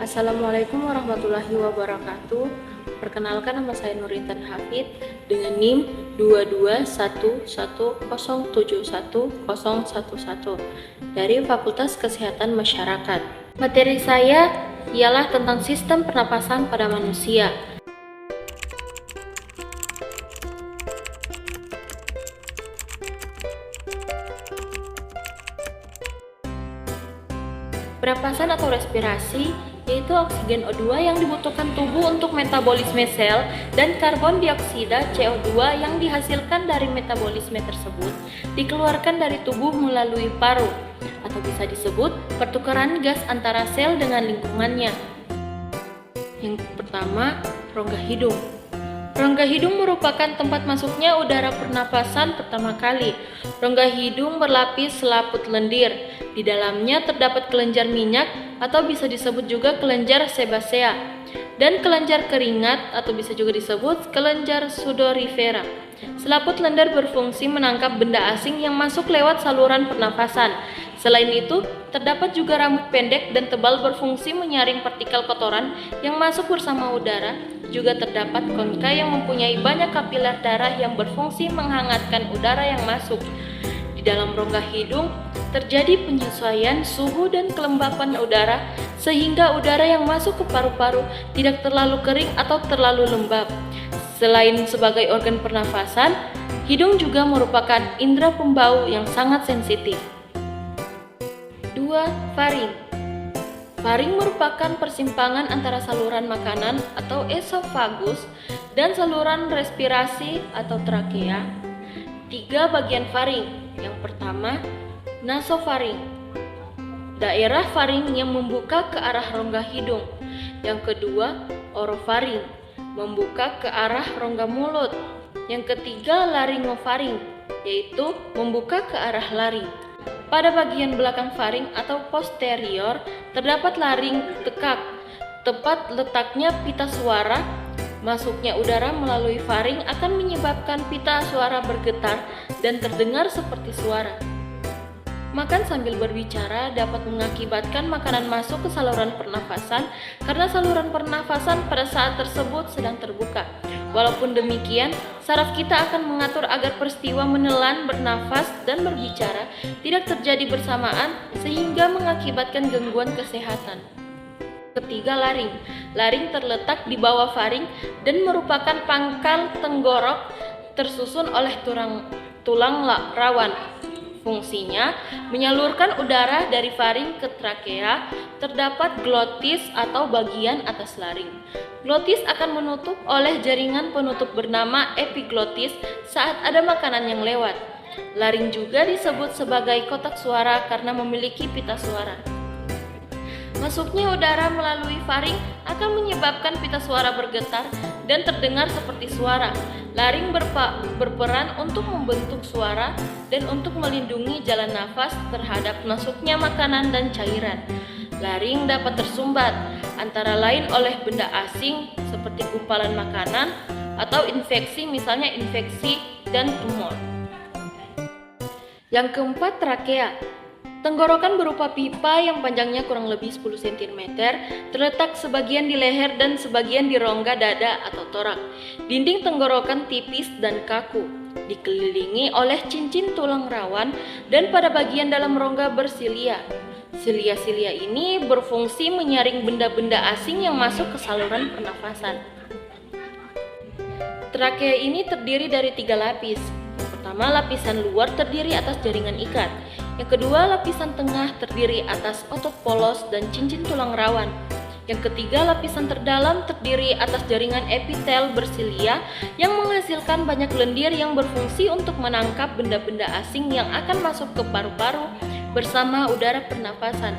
Assalamualaikum warahmatullahi wabarakatuh. Perkenalkan, nama saya Nurintan Hafid dengan NIM 22110710011 dari Fakultas Kesehatan Masyarakat. Materi saya ialah tentang sistem pernapasan pada manusia. Pernapasan atau respirasi yaitu oksigen O2 yang dibutuhkan tubuh untuk metabolisme sel dan karbon dioksida CO2 yang dihasilkan dari metabolisme tersebut dikeluarkan dari tubuh melalui paru, atau bisa disebut pertukaran gas antara sel dengan lingkungannya. Yang pertama, rongga hidung. Rongga hidung merupakan tempat masuknya udara pernapasan pertama kali. Rongga hidung berlapis selaput lendir. Di dalamnya terdapat kelenjar minyak atau bisa disebut juga kelenjar sebasea dan kelenjar keringat atau bisa juga disebut kelenjar sudorifera. Selaput lendir berfungsi menangkap benda asing yang masuk lewat saluran pernapasan. Selain itu, terdapat juga rambut pendek dan tebal berfungsi menyaring partikel kotoran yang masuk bersama udara. Juga terdapat konka yang mempunyai banyak kapiler darah yang berfungsi menghangatkan udara yang masuk. Di dalam rongga hidung terjadi penyesuaian suhu dan kelembapan udara sehingga udara yang masuk ke paru-paru tidak terlalu kering atau terlalu lembab. Selain sebagai organ pernafasan, hidung juga merupakan indera pembau yang sangat sensitif. 2. Faring. Faring merupakan persimpangan antara saluran makanan atau esofagus dan saluran respirasi atau trakea. 3 bagian faring. Yang pertama, nasofaring, daerah faring yang membuka ke arah rongga hidung. Yang kedua, orofaring, membuka ke arah rongga mulut. Yang ketiga, laringofaring, yaitu membuka ke arah laring. Pada bagian belakang faring atau posterior terdapat laring tekak, tempat letaknya pita suara. Masuknya udara melalui faring akan menyebabkan pita suara bergetar dan terdengar seperti suara. Makan sambil berbicara dapat mengakibatkan makanan masuk ke saluran pernafasan karena saluran pernafasan pada saat tersebut sedang terbuka. Walaupun demikian, saraf kita akan mengatur agar peristiwa menelan, bernafas, dan berbicara tidak terjadi bersamaan sehingga mengakibatkan gangguan kesehatan. Ketiga, laring. Laring terletak di bawah faring dan merupakan pangkal tenggorok tersusun oleh tulang rawan. Fungsinya menyalurkan udara dari faring ke trakea. Terdapat glotis atau bagian atas laring. Glotis akan menutup oleh jaringan penutup bernama epiglotis saat ada makanan yang lewat. Laring juga disebut sebagai kotak suara karena memiliki pita suara. Masuknya udara melalui faring akan menyebabkan pita suara bergetar dan terdengar seperti suara. Laring berperan untuk membentuk suara dan untuk melindungi jalan nafas terhadap masuknya makanan dan cairan. Laring dapat tersumbat antara lain oleh benda asing seperti gumpalan makanan atau infeksi, misalnya infeksi dan tumor. Yang keempat, trakea. Tenggorokan berupa pipa yang panjangnya kurang lebih 10 cm, terletak sebagian di leher dan sebagian di rongga dada atau torak. Dinding tenggorokan tipis dan kaku, dikelilingi oleh cincin tulang rawan dan pada bagian dalam rongga bersilia. Silia-silia ini berfungsi menyaring benda-benda asing yang masuk ke saluran pernafasan. Trakea ini terdiri dari 3 lapis. Yang pertama, lapisan luar terdiri atas jaringan ikat. Yang kedua, lapisan tengah terdiri atas otot polos dan cincin tulang rawan. Yang ketiga, lapisan terdalam terdiri atas jaringan epitel bersilia yang menghasilkan banyak lendir yang berfungsi untuk menangkap benda-benda asing yang akan masuk ke paru-paru bersama udara pernapasan.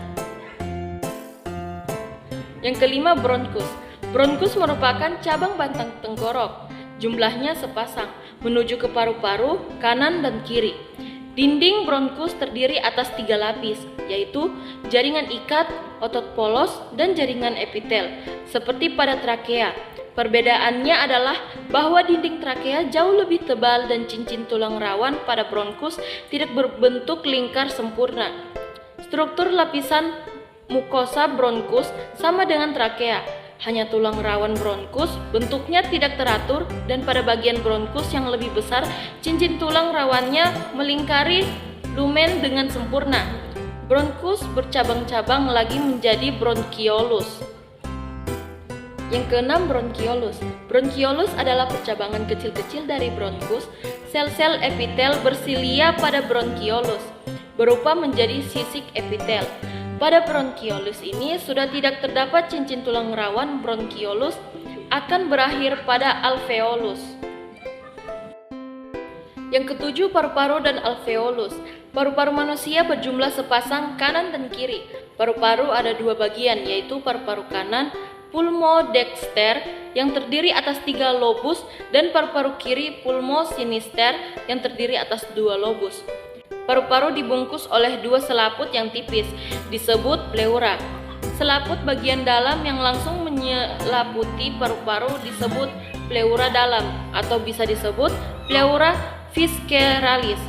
Yang kelima, bronkus. Bronkus merupakan cabang batang tenggorok. Jumlahnya sepasang menuju ke paru-paru kanan dan kiri. Dinding bronkus terdiri atas 3 lapis, yaitu jaringan ikat, otot polos, dan jaringan epitel, seperti pada trakea. Perbedaannya adalah bahwa dinding trakea jauh lebih tebal dan cincin tulang rawan pada bronkus tidak berbentuk lingkar sempurna. Struktur lapisan Mukosa bronkus sama dengan trakea, hanya tulang rawan bronkus bentuknya tidak teratur dan pada bagian bronkus yang lebih besar cincin tulang rawannya melingkari lumen dengan sempurna. Bronkus bercabang-cabang lagi menjadi bronkiolus. Yang keenam, bronkiolus. Bronkiolus adalah percabangan kecil-kecil dari bronkus. Sel-sel epitel bersilia pada bronkiolus, berupa menjadi sisik epitel. Pada bronkiolus ini sudah tidak terdapat cincin tulang rawan. Bronkiolus akan berakhir pada alveolus. Yang ketujuh, paru-paru dan alveolus. Paru-paru manusia berjumlah sepasang kanan dan kiri. Paru-paru ada dua bagian, yaitu paru-paru kanan pulmodexter yang terdiri atas 3 lobus dan paru-paru kiri pulmosinister yang terdiri atas 2 lobus. Paru-paru dibungkus oleh 2 selaput yang tipis, disebut pleura. Selaput bagian dalam yang langsung menyelaputi paru-paru disebut pleura dalam atau bisa disebut pleura visceralis.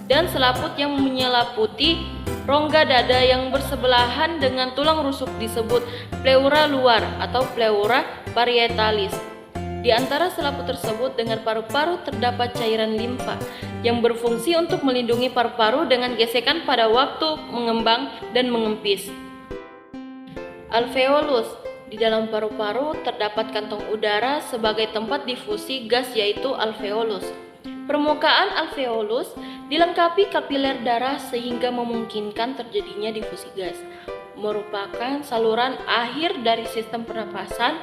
Dan selaput yang menyelaputi rongga dada yang bersebelahan dengan tulang rusuk disebut pleura luar atau pleura parietalis. Di antara selaput tersebut dengan paru-paru terdapat cairan limfa yang berfungsi untuk melindungi paru-paru dengan gesekan pada waktu mengembang dan mengempis. Alveolus. Di dalam paru-paru terdapat kantong udara sebagai tempat difusi gas yaitu alveolus. Permukaan alveolus dilengkapi kapiler darah sehingga memungkinkan terjadinya difusi gas. Merupakan saluran akhir dari sistem pernapasan.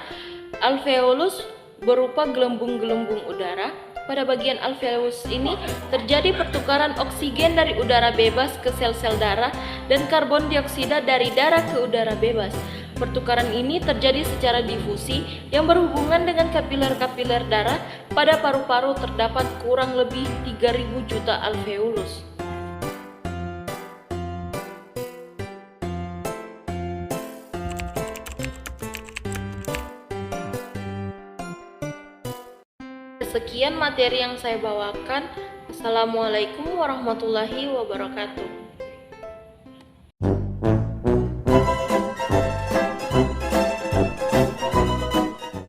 Alveolus berupa gelembung-gelembung udara. Pada bagian alveolus ini terjadi pertukaran oksigen dari udara bebas ke sel-sel darah dan karbon dioksida dari darah ke udara bebas. Pertukaran ini terjadi secara difusi yang berhubungan dengan kapiler-kapiler darah. Pada paru-paru terdapat kurang lebih 3.000 juta alveolus. Sekian materi yang saya bawakan. Assalamualaikum warahmatullahi wabarakatuh.